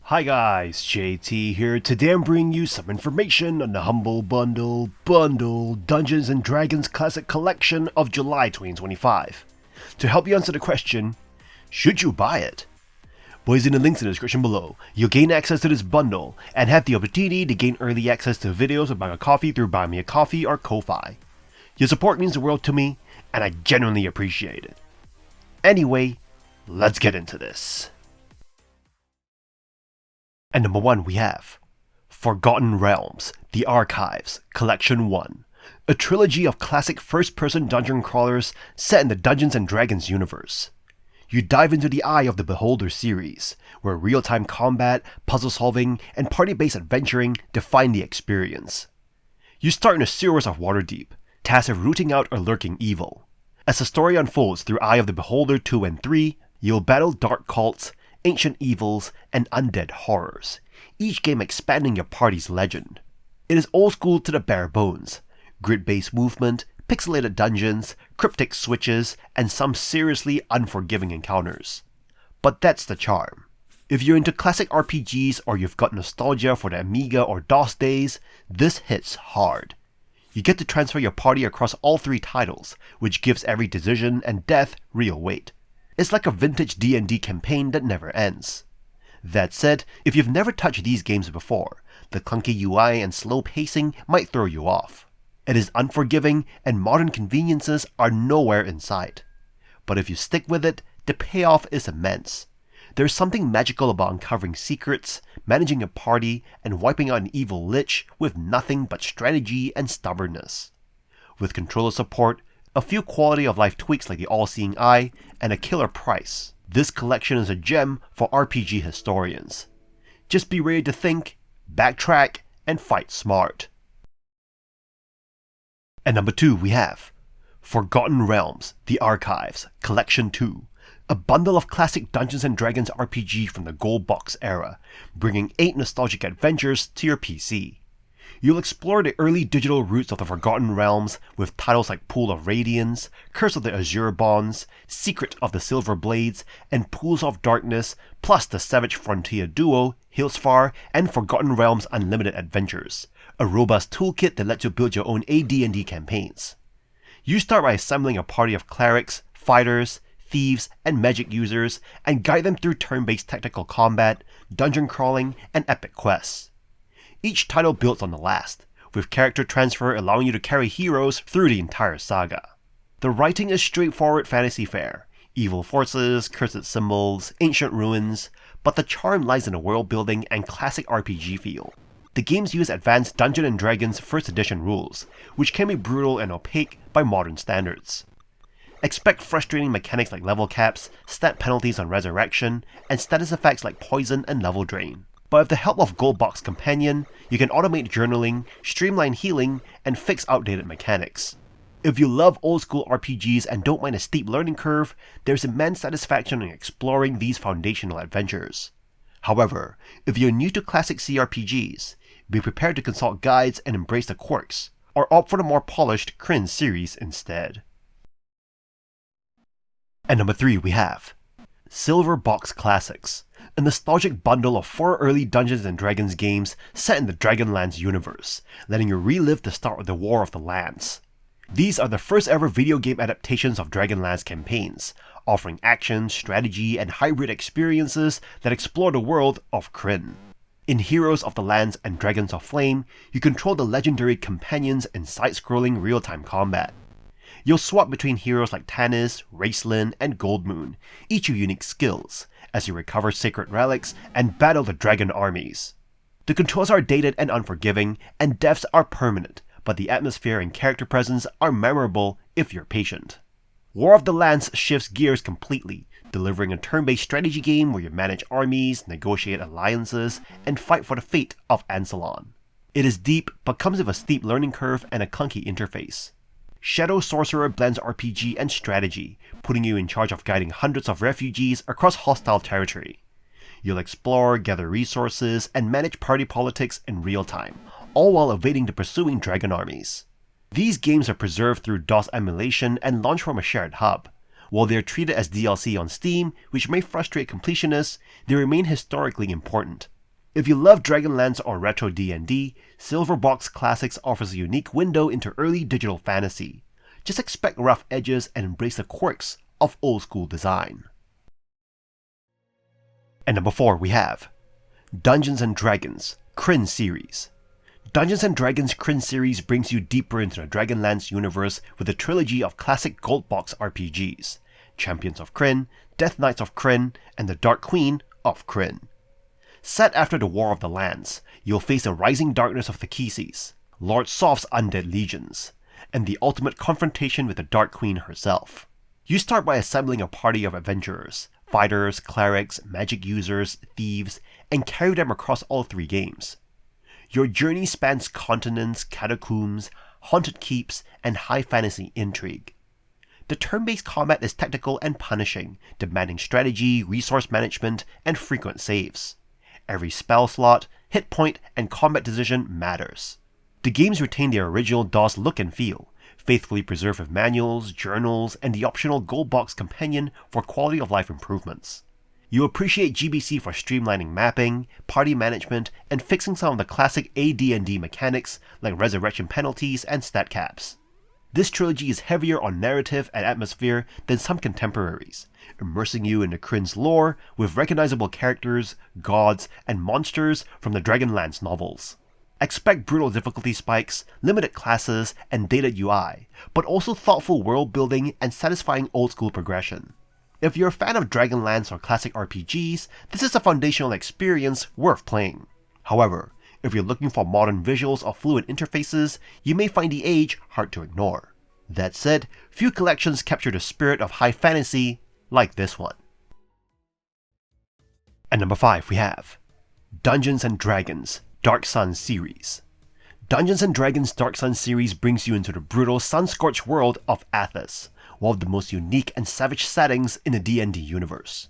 Hi guys, JT here. Today I'm bringing you some information on the Humble Bundle Dungeons & Dragons Classic Collection of July 2025. To help you answer the question, should you buy it? Boys, in the links in the description below, you'll gain access to this bundle and have the opportunity to gain early access to videos of buying a coffee through Buy Me a Coffee or Ko-Fi. Your support means the world to me, and I genuinely appreciate it. Anyway, let's get into this. And number 1 we have Forgotten Realms, The Archives, Collection 1, a trilogy of classic first-person dungeon crawlers set in the Dungeons & Dragons universe. You dive into the Eye of the Beholder series, where real-time combat, puzzle-solving, and party-based adventuring define the experience. You start in the sewers of Waterdeep, tasked with rooting out a lurking evil. As the story unfolds through Eye of the Beholder 2 and 3, you'll battle dark cults, ancient evils, and undead horrors, each game expanding your party's legend. It is old school to the bare bones, grid-based movement, pixelated dungeons, cryptic switches, and some seriously unforgiving encounters. But that's the charm. If you're into classic RPGs or you've got nostalgia for the Amiga or DOS days, this hits hard. You get to transfer your party across all 3 titles, which gives every decision and death real weight. It's like a vintage D&D campaign that never ends. That said, if you've never touched these games before, the clunky UI and slow pacing might throw you off. It is unforgiving and modern conveniences are nowhere in sight. But if you stick with it, the payoff is immense. There's something magical about uncovering secrets, managing a party, and wiping out an evil lich with nothing but strategy and stubbornness. With controller support, a few quality of life tweaks like the all-seeing eye, and a killer price, this collection is a gem for RPG historians. Just be ready to think, backtrack, and fight smart. And number 2 we have Forgotten Realms, The Archives, Collection 2, a bundle of classic Dungeons & Dragons RPG from the Gold Box era, bringing 8 nostalgic adventures to your PC. You'll explore the early digital roots of the Forgotten Realms with titles like Pool of Radiance, Curse of the Azure Bonds, Secret of the Silver Blades, and Pools of Darkness, plus the Savage Frontier duo, Hillsfar, and Forgotten Realms Unlimited Adventures, a robust toolkit that lets you build your own AD&D campaigns. You start by assembling a party of clerics, fighters, thieves, and magic users, and guide them through turn-based tactical combat, dungeon crawling, and epic quests. Each title builds on the last, with character transfer allowing you to carry heroes through the entire saga. The writing is straightforward fantasy fare, evil forces, cursed symbols, ancient ruins, but the charm lies in the world building and classic RPG feel. The games use advanced Dungeons & Dragons 1st edition rules, which can be brutal and opaque by modern standards. Expect frustrating mechanics like level caps, stat penalties on resurrection, and status effects like poison and level drain. But with the help of Goldbox Companion, you can automate journaling, streamline healing, and fix outdated mechanics. If you love old school RPGs and don't mind a steep learning curve, there's immense satisfaction in exploring these foundational adventures. However, if you're new to classic CRPGs, be prepared to consult guides and embrace the quirks, or opt for the more polished Krynn series instead. And number 3 we have Silver Box Classics, a nostalgic bundle of 4 early Dungeons & Dragons games set in the Dragonlance universe, letting you relive the start of the War of the Lands. These are the first ever video game adaptations of Dragonlance campaigns, offering action, strategy, and hybrid experiences that explore the world of Krynn. In Heroes of the Lands and Dragons of Flame, you control the legendary companions in side-scrolling real-time combat. You'll swap between heroes like Tannis, Racelyn, and Goldmoon, each with unique skills, as you recover sacred relics and battle the dragon armies. The controls are dated and unforgiving, and deaths are permanent, but the atmosphere and character presence are memorable if you're patient. War of the Lands shifts gears completely, delivering a turn-based strategy game where you manage armies, negotiate alliances, and fight for the fate of Ansalon. It is deep, but comes with a steep learning curve and a clunky interface. Shadow Sorcerer blends RPG and strategy, putting you in charge of guiding hundreds of refugees across hostile territory. You'll explore, gather resources, and manage party politics in real time, all while evading the pursuing dragon armies. These games are preserved through DOS emulation and launch from a shared hub. While they are treated as DLC on Steam, which may frustrate completionists, they remain historically important. If you love Dragonlance or retro D&D, Silverbox Classics offers a unique window into early digital fantasy. Just expect rough edges and embrace the quirks of old school design. And number 4 we have Dungeons & Dragons Krynn series. Dungeons & Dragons Krynn series brings you deeper into the Dragonlance universe with a trilogy of classic gold box RPGs, Champions of Krynn, Death Knights of Krynn, and the Dark Queen of Krynn. Set after the War of the Lands, you'll face the rising darkness of the Kisis, Lord Soft's undead legions, and the ultimate confrontation with the Dark Queen herself. You start by assembling a party of adventurers, fighters, clerics, magic users, thieves, and carry them across all 3 games. Your journey spans continents, catacombs, haunted keeps, and high fantasy intrigue. The turn-based combat is tactical and punishing, demanding strategy, resource management, and frequent saves. Every spell slot, hit point, and combat decision matters. The games retain their original DOS look and feel, faithfully preserved with manuals, journals, and the optional gold box companion for quality of life improvements. You appreciate GBC for streamlining mapping, party management, and fixing some of the classic AD&D mechanics like resurrection penalties and stat caps. This trilogy is heavier on narrative and atmosphere than some contemporaries, immersing you into Krynn's lore with recognizable characters, gods, and monsters from the Dragonlance novels. Expect brutal difficulty spikes, limited classes, and dated UI, but also thoughtful world building and satisfying old school progression. If you're a fan of Dragonlance or classic RPGs, this is a foundational experience worth playing. However, if you're looking for modern visuals or fluid interfaces, you may find the age hard to ignore. That said, few collections capture the spirit of high fantasy like this one. And number 5 we have Dungeons & Dragons Dark Sun series. Dungeons & Dragons Dark Sun series brings you into the brutal sun-scorched world of Athas, one of the most unique and savage settings in the D&D universe.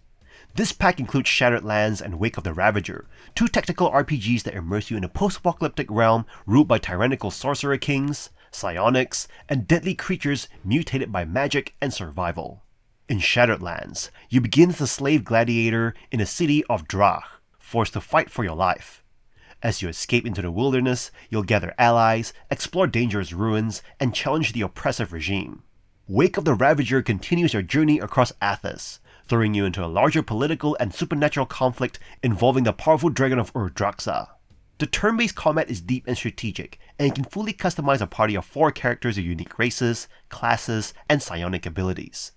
This pack includes Shattered Lands and Wake of the Ravager, 2 tactical RPGs that immerse you in a post-apocalyptic realm ruled by tyrannical sorcerer kings, psionics, and deadly creatures mutated by magic and survival. In Shattered Lands, you begin as a slave gladiator in the city of Drach, forced to fight for your life. As you escape into the wilderness, you'll gather allies, explore dangerous ruins, and challenge the oppressive regime. Wake of the Ravager continues your journey across Athas, throwing you into a larger political and supernatural conflict involving the powerful dragon of Urdraxa. The turn-based combat is deep and strategic, and you can fully customize a party of 4 characters of unique races, classes, and psionic abilities.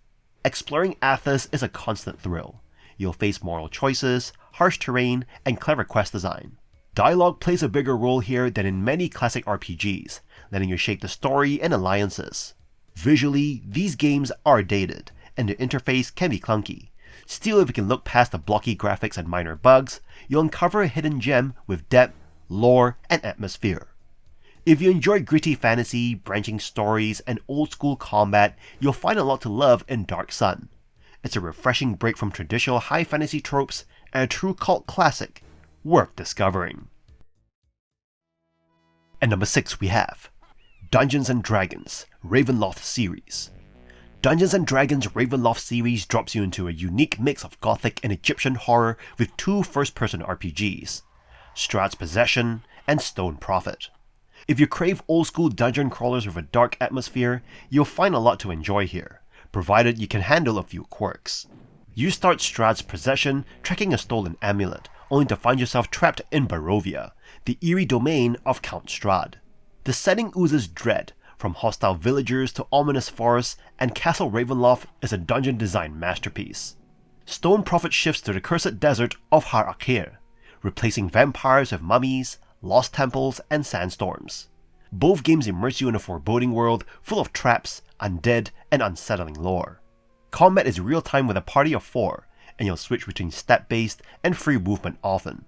Exploring Athas is a constant thrill. You'll face moral choices, harsh terrain, and clever quest design. Dialogue plays a bigger role here than in many classic RPGs, letting you shape the story and alliances. Visually, these games are dated, and the interface can be clunky. Still, if you can look past the blocky graphics and minor bugs, you'll uncover a hidden gem with depth, lore, and atmosphere. If you enjoy gritty fantasy, branching stories, and old-school combat, you'll find a lot to love in Dark Sun. It's a refreshing break from traditional high fantasy tropes and a true cult classic, worth discovering. And number 6 we have Dungeons & Dragons Ravenloft series. Dungeons & Dragons Ravenloft series drops you into a unique mix of gothic and Egyptian horror with 2 first-person RPGs, Strahd's Possession and Stone Prophet. If you crave old-school dungeon crawlers with a dark atmosphere, you'll find a lot to enjoy here, provided you can handle a few quirks. You start Strahd's Possession tracking a stolen amulet, only to find yourself trapped in Barovia, the eerie domain of Count Strahd. The setting oozes dread, from hostile villagers to ominous forests, and Castle Ravenloft is a dungeon design masterpiece. Stone Prophet shifts to the cursed desert of Har Akir, replacing vampires with mummies, lost temples, and sandstorms. Both games immerse you in a foreboding world full of traps, undead, and unsettling lore. Combat is real-time with a party of 4, and you'll switch between step-based and free movement often.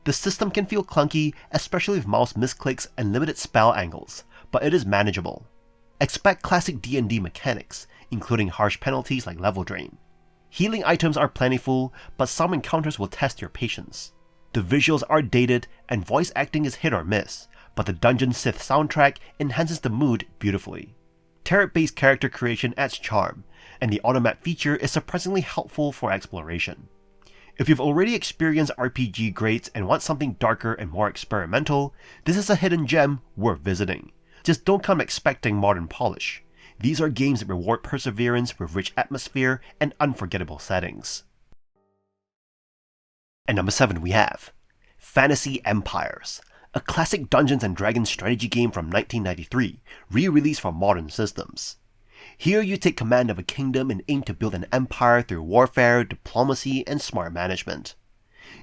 The system can feel clunky, especially with mouse misclicks and limited spell angles, but it is manageable. Expect classic D&D mechanics, including harsh penalties like level drain. Healing items are plentiful, but some encounters will test your patience. The visuals are dated and voice acting is hit or miss, but the Dungeon Sith soundtrack enhances the mood beautifully. Turret-based character creation adds charm, and the automat feature is surprisingly helpful for exploration. If you've already experienced RPG greats and want something darker and more experimental, this is a hidden gem worth visiting. Just don't come expecting modern polish. These are games that reward perseverance with rich atmosphere and unforgettable settings. And number 7 we have Fantasy Empires, a classic Dungeons & Dragons strategy game from 1993, re-released for modern systems. Here you take command of a kingdom and aim to build an empire through warfare, diplomacy, and smart management.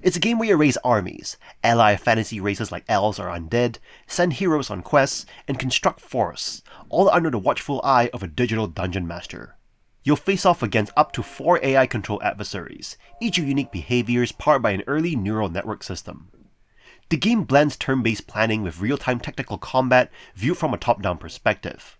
It's a game where you raise armies, ally fantasy races like elves or undead, send heroes on quests, and construct forests, all under the watchful eye of a digital dungeon master. You'll face off against up to 4 AI-controlled adversaries, each with unique behaviors powered by an early neural network system. The game blends turn-based planning with real-time tactical combat viewed from a top-down perspective.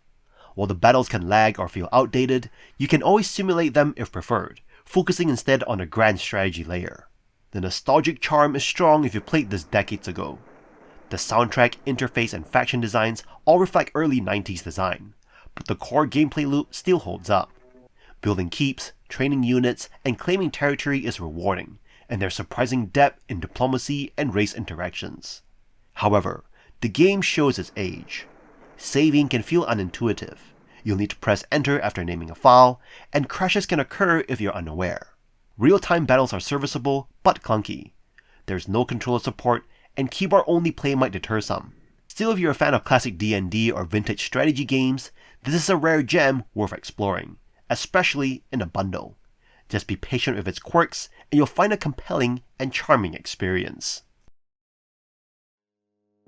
While the battles can lag or feel outdated, you can always simulate them if preferred, focusing instead on the grand strategy layer. The nostalgic charm is strong if you played this decades ago. The soundtrack, interface, and faction designs all reflect early 90s design, but the core gameplay loop still holds up. Building keeps, training units, and claiming territory is rewarding, and there's surprising depth in diplomacy and race interactions. However, the game shows its age. Saving can feel unintuitive. You'll need to press enter after naming a file, and crashes can occur if you're unaware. Real-time battles are serviceable, but clunky. There's no controller support, and keyboard-only play might deter some. Still, if you're a fan of classic D&D or vintage strategy games, this is a rare gem worth exploring, especially in a bundle. Just be patient with its quirks, and you'll find a compelling and charming experience.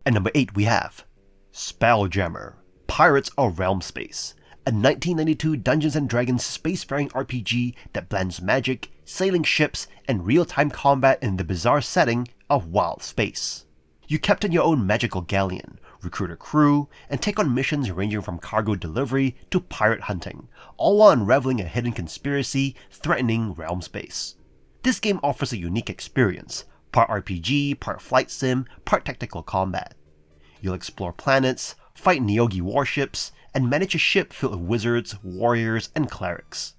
And number 8 we have Spelljammer, Pirates of Realmspace, a 1992 Dungeons & Dragons spacefaring RPG that blends magic, sailing ships, and real-time combat in the bizarre setting of wild space. You captain your own magical galleon, recruit a crew, and take on missions ranging from cargo delivery to pirate hunting, all while unraveling a hidden conspiracy threatening Realmspace. This game offers a unique experience, part RPG, part flight sim, part tactical combat. You'll explore planets, fight Neogi warships, and manage a ship filled with wizards, warriors, and clerics.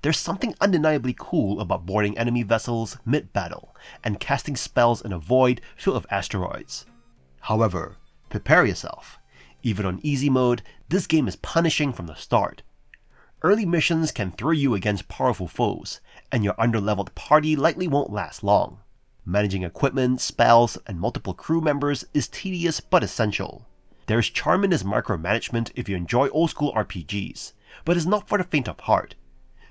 There's something undeniably cool about boarding enemy vessels mid-battle, and casting spells in a void filled with asteroids. However, prepare yourself. Even on easy mode, this game is punishing from the start. Early missions can throw you against powerful foes, and your under-leveled party likely won't last long. Managing equipment, spells, and multiple crew members is tedious but essential. There is charm in this micromanagement if you enjoy old-school RPGs, but it's not for the faint of heart.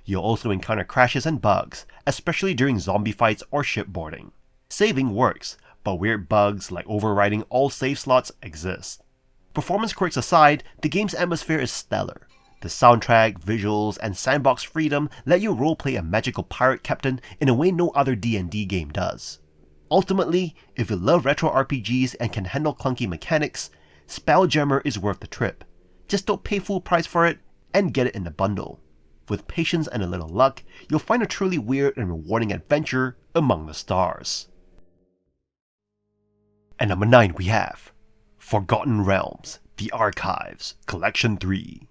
You'll also encounter crashes and bugs, especially during zombie fights or shipboarding. Saving works, but weird bugs like overriding all save slots exist. Performance quirks aside, the game's atmosphere is stellar. The soundtrack, visuals, and sandbox freedom let you roleplay a magical pirate captain in a way no other D&D game does. Ultimately, if you love retro RPGs and can handle clunky mechanics, Spelljammer is worth the trip. Just don't pay full price for it and get it in the bundle. With patience and a little luck, you'll find a truly weird and rewarding adventure among the stars. And number 9 we have Forgotten Realms, The Archives, Collection 3.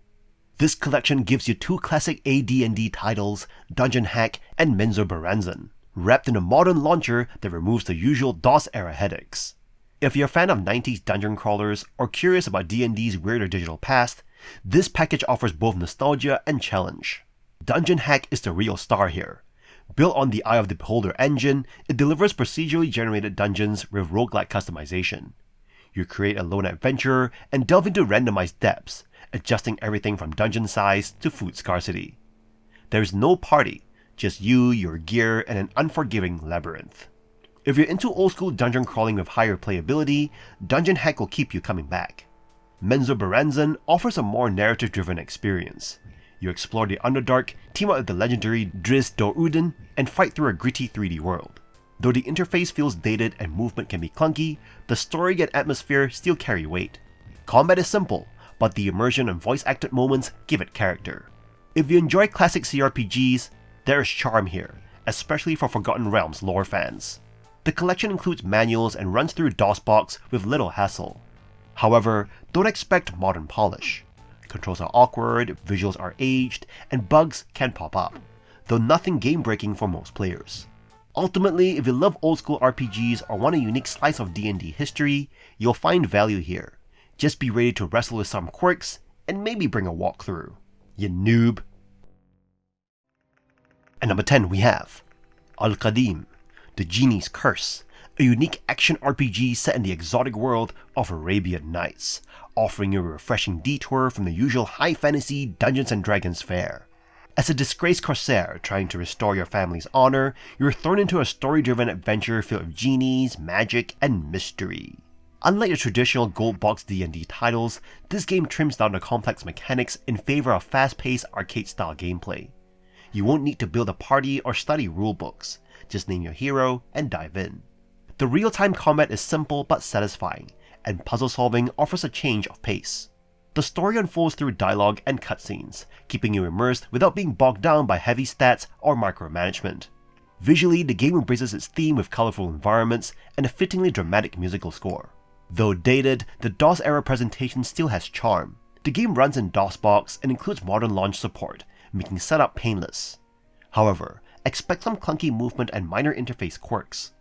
This collection gives you 2 classic AD&D titles, Dungeon Hack and Menzoberranzan, wrapped in a modern launcher that removes the usual DOS-era headaches. If you're a fan of 90s dungeon crawlers or curious about D&D's weirder digital past, this package offers both nostalgia and challenge. Dungeon Hack is the real star here. Built on the Eye of the Beholder engine, it delivers procedurally generated dungeons with roguelike customization. You create a lone adventurer and delve into randomized depths, adjusting everything from dungeon size to food scarcity. There's no party, just you, your gear, and an unforgiving labyrinth. If you're into old-school dungeon crawling with higher playability, Dungeon Hack will keep you coming back. Menzoberranzan offers a more narrative-driven experience. You explore the Underdark, team up with the legendary Driz Dor-Udin, and fight through a gritty 3D world. Though the interface feels dated and movement can be clunky, the story and atmosphere still carry weight. Combat is simple, but the immersion and voice-acted moments give it character. If you enjoy classic CRPGs, there is charm here, especially for Forgotten Realms lore fans. The collection includes manuals and runs through DOSBox with little hassle. However, don't expect modern polish. Controls are awkward, visuals are aged, and bugs can pop up, though nothing game-breaking for most players. Ultimately, if you love old school RPGs or want a unique slice of D&D history, you'll find value here. Just be ready to wrestle with some quirks, and maybe bring a walkthrough. You noob. At number 10 we have Al-Qadim, the Genie's Curse, a unique action RPG set in the exotic world of Arabian Nights, offering you a refreshing detour from the usual high fantasy Dungeons and Dragons fare. As a disgraced corsair trying to restore your family's honor, you're thrown into a story-driven adventure filled with genies, magic, and mystery. Unlike your traditional gold box D&D titles, this game trims down the complex mechanics in favor of fast-paced arcade-style gameplay. You won't need to build a party or study rulebooks, just name your hero and dive in. The real-time combat is simple but satisfying, and puzzle solving offers a change of pace. The story unfolds through dialogue and cutscenes, keeping you immersed without being bogged down by heavy stats or micromanagement. Visually, the game embraces its theme with colorful environments and a fittingly dramatic musical score. Though dated, the DOS-era presentation still has charm. The game runs in DOSBox and includes modern launch support, making setup painless. However, expect some clunky movement and minor interface quirks.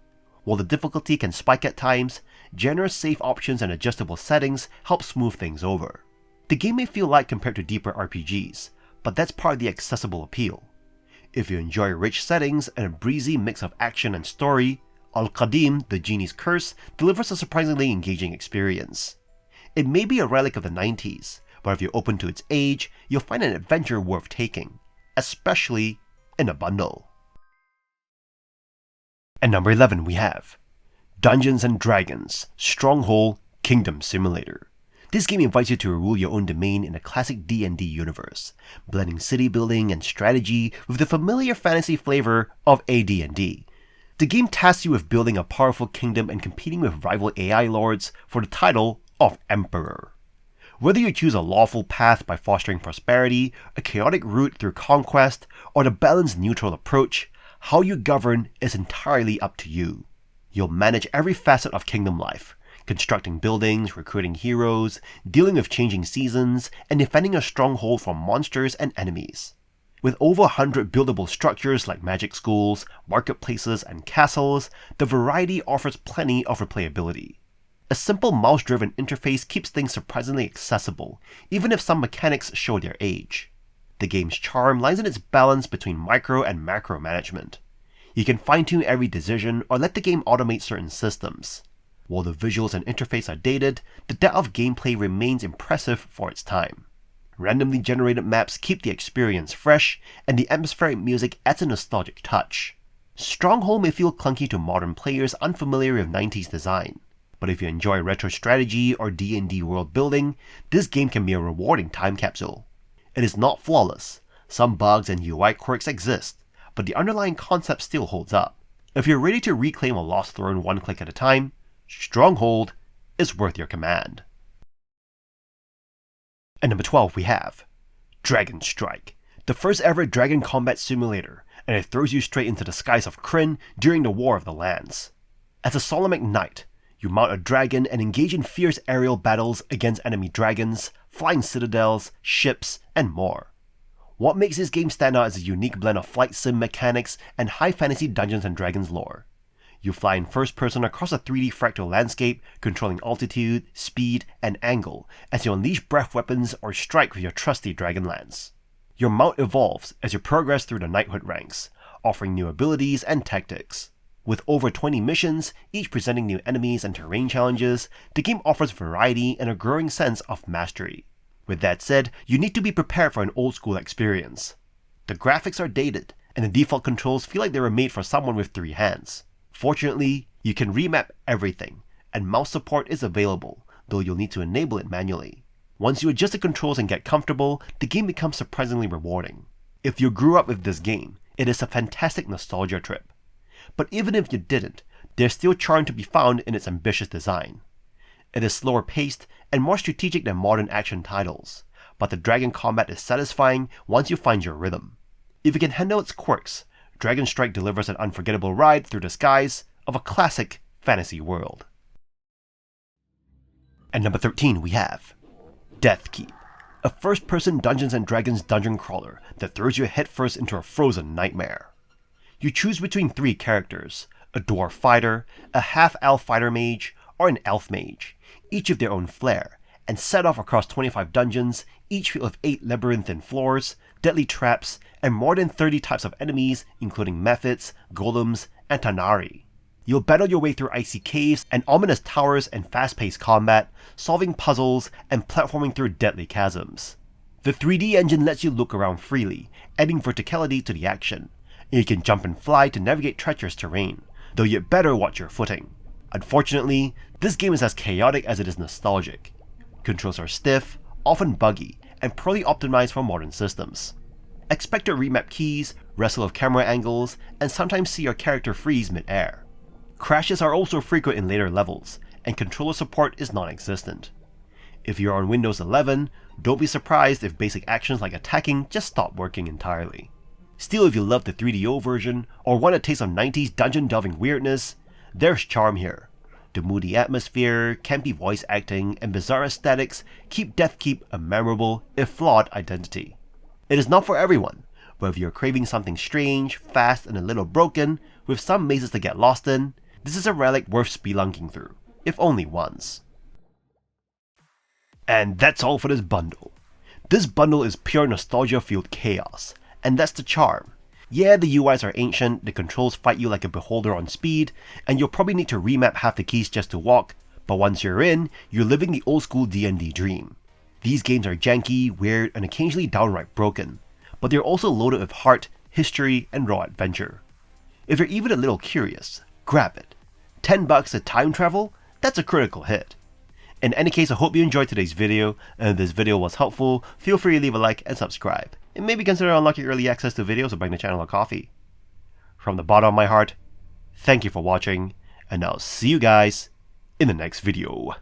While the difficulty can spike at times, generous save options and adjustable settings help smooth things over. The game may feel light compared to deeper RPGs, but that's part of the accessible appeal. If you enjoy rich settings and a breezy mix of action and story, Al-Qadim, the Genie's Curse, delivers a surprisingly engaging experience. It may be a relic of the 90s, but if you're open to its age, you'll find an adventure worth taking, especially in a bundle. At number 11 we have Dungeons and Dragons Stronghold Kingdom Simulator. This game invites you to rule your own domain in a classic D&D universe, blending city building and strategy with the familiar fantasy flavor of AD&D. The game tasks you with building a powerful kingdom and competing with rival AI lords for the title of Emperor. Whether you choose a lawful path by fostering prosperity, a chaotic route through conquest, or the balanced neutral approach, how you govern is entirely up to you. You'll manage every facet of kingdom life, constructing buildings, recruiting heroes, dealing with changing seasons, and defending a stronghold from monsters and enemies. With over 100 buildable structures like magic schools, marketplaces, and castles, the variety offers plenty of replayability. A simple mouse-driven interface keeps things surprisingly accessible, even if some mechanics show their age. The game's charm lies in its balance between micro and macro management. You can fine-tune every decision or let the game automate certain systems. While the visuals and interface are dated, the depth of gameplay remains impressive for its time. Randomly generated maps keep the experience fresh, and the atmospheric music adds a nostalgic touch. Stronghold may feel clunky to modern players unfamiliar with 90s design, but if you enjoy retro strategy or D&D world building, this game can be a rewarding time capsule. It is not flawless. Some bugs and UI quirks exist, but the underlying concept still holds up. If you're ready to reclaim a lost throne one click at a time, Stronghold is worth your command. At number 12 we have DragonStrike, the first ever dragon combat simulator, and it throws you straight into the skies of Krynn during the War of the Lands. As a Solomonic knight, you mount a dragon and engage in fierce aerial battles against enemy dragons, flying citadels, ships, and more. What makes this game stand out is a unique blend of flight sim mechanics and high fantasy Dungeons and Dragons lore. You fly in first person across a 3D fractal landscape, controlling altitude, speed, and angle as you unleash breath weapons or strike with your trusty dragon lance. Your mount evolves as you progress through the knighthood ranks, offering new abilities and tactics. With over 20 missions, each presenting new enemies and terrain challenges, the game offers variety and a growing sense of mastery. With that said, you need to be prepared for an old school experience. The graphics are dated, and the default controls feel like they were made for someone with 3 hands. Fortunately, you can remap everything, and mouse support is available, though you'll need to enable it manually. Once you adjust the controls and get comfortable, the game becomes surprisingly rewarding. If you grew up with this game, it is a fantastic nostalgia trip. But even if you didn't, there's still charm to be found in its ambitious design. It is slower paced and more strategic than modern action titles, but the dragon combat is satisfying once you find your rhythm. If you can handle its quirks, DragonStrike delivers an unforgettable ride through the skies of a classic fantasy world. At number 13 we have DeathKeep, a first-person Dungeons and Dragons dungeon crawler that throws you headfirst into a frozen nightmare. You choose between 3 characters, a dwarf fighter, a half-elf fighter mage, or an elf mage, each with their own flair, and set off across 25 dungeons, each filled with 8 labyrinthine floors, deadly traps, and more than 30 types of enemies including mephits, golems, and tanari. You'll battle your way through icy caves and ominous towers and fast-paced combat, solving puzzles and platforming through deadly chasms. The 3D engine lets you look around freely, adding verticality to the action. You can jump and fly to navigate treacherous terrain, though you'd better watch your footing. Unfortunately, this game is as chaotic as it is nostalgic. Controls are stiff, often buggy, and poorly optimized for modern systems. Expect to remap keys, wrestle with camera angles, and sometimes see your character freeze mid-air. Crashes are also frequent in later levels, and controller support is non-existent. If you're on Windows 11, don't be surprised if basic actions like attacking just stop working entirely. Still, if you love the 3DO version, or want a taste of 90s dungeon delving weirdness, there's charm here. The moody atmosphere, campy voice acting, and bizarre aesthetics keep DeathKeep a memorable, if flawed, identity. It is not for everyone, but if you're craving something strange, fast, and a little broken, with some mazes to get lost in, this is a relic worth spelunking through, if only once. And that's all for this bundle. This bundle is pure nostalgia-fueled chaos, and that's the charm. Yeah, the UIs are ancient, the controls fight you like a beholder on speed, and you'll probably need to remap half the keys just to walk, but once you're in, you're living the old school D&D dream. These games are janky, weird, and occasionally downright broken, but they're also loaded with heart, history, and raw adventure. If you're even a little curious, grab it. $10 to time travel? That's a critical hit. In any case, I hope you enjoyed today's video, and if this video was helpful, feel free to leave a like and subscribe, and maybe consider unlocking early access to videos or buying the channel a coffee. From the bottom of my heart, thank you for watching, and I'll see you guys in the next video.